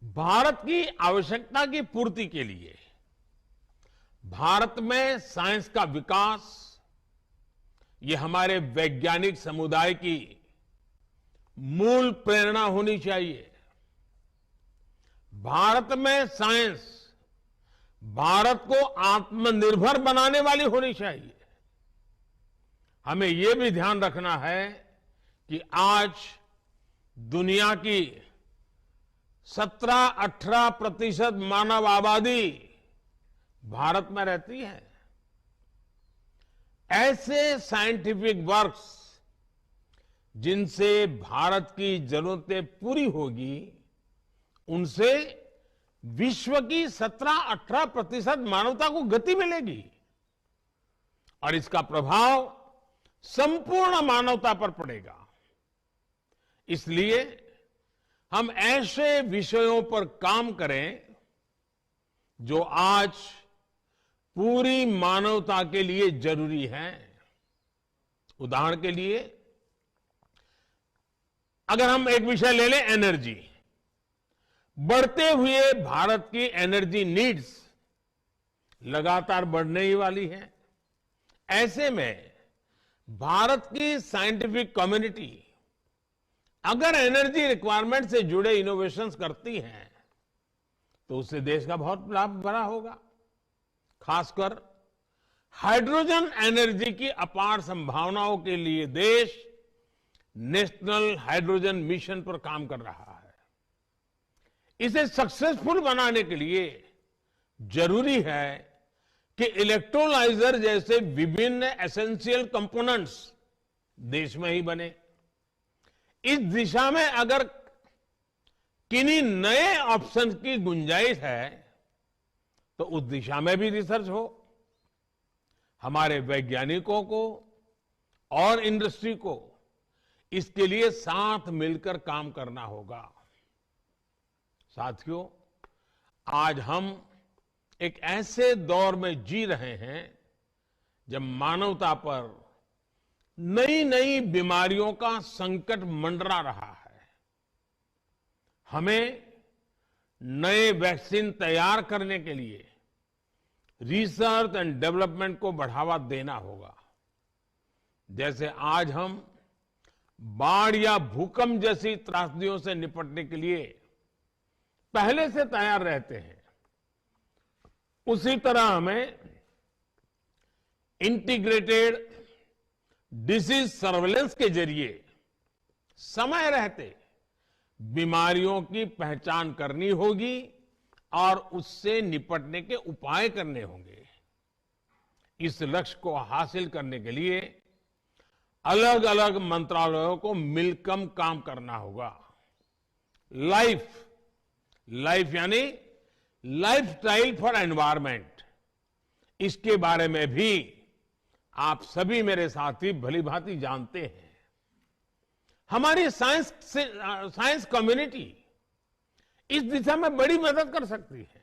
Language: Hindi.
भारत की आवश्यकता की पूर्ति के लिए भारत में साइंस का विकास ये हमारे वैज्ञानिक समुदाय की मूल प्रेरणा होनी चाहिए। भारत में साइंस भारत को आत्मनिर्भर बनाने वाली होनी चाहिए। हमें यह भी ध्यान रखना है कि आज दुनिया की 17-18% मानव आबादी भारत में रहती है। ऐसे साइंटिफिक वर्क्स जिनसे भारत की जरूरतें पूरी होगी, उनसे विश्व की 17-18% मानवता को गति मिलेगी और इसका प्रभाव संपूर्ण मानवता पर पड़ेगा। इसलिए हम ऐसे विषयों पर काम करें जो आज पूरी मानवता के लिए जरूरी है। उदाहरण के लिए अगर हम एक विषय ले लें, एनर्जी। बढ़ते हुए भारत की एनर्जी नीड्स लगातार बढ़ने ही वाली है। ऐसे में भारत की साइंटिफिक कम्युनिटी अगर एनर्जी रिक्वायरमेंट से जुड़े इनोवेशंस करती है तो उससे देश का बहुत लाभ बड़ा होगा। खासकर हाइड्रोजन एनर्जी की अपार संभावनाओं के लिए देश नेशनल हाइड्रोजन मिशन पर काम कर रहा है। इसे सक्सेसफुल बनाने के लिए जरूरी है कि इलेक्ट्रोलाइजर जैसे विभिन्न एसेंशियल कंपोनेंट्स देश में ही बने। इस दिशा में अगर किन्हीं नए ऑप्शन की गुंजाइश है तो उस दिशा में भी रिसर्च हो। हमारे वैज्ञानिकों को और इंडस्ट्री को इसके लिए साथ मिलकर काम करना होगा। साथियों, आज हम एक ऐसे दौर में जी रहे हैं जब मानवता पर नई नई बीमारियों का संकट मंडरा रहा है। हमें नए वैक्सीन तैयार करने के लिए रिसर्च एंड डेवलपमेंट को बढ़ावा देना होगा। जैसे आज हम बाढ़ या भूकंप जैसी त्रासदियों से निपटने के लिए पहले से तैयार रहते हैं, उसी तरह हमें इंटीग्रेटेड डिसीज सर्वेलेंस के जरिए समय रहते बीमारियों की पहचान करनी होगी और उससे निपटने के उपाय करने होंगे। इस लक्ष्य को हासिल करने के लिए अलग अलग मंत्रालयों को मिलकर काम करना होगा। लाइफ यानी लाइफस्टाइल फॉर एनवायरमेंट, इसके बारे में भी आप सभी मेरे साथी भली भांति जानते हैं। हमारी साइंस कम्युनिटी इस दिशा में बड़ी मदद कर सकती है।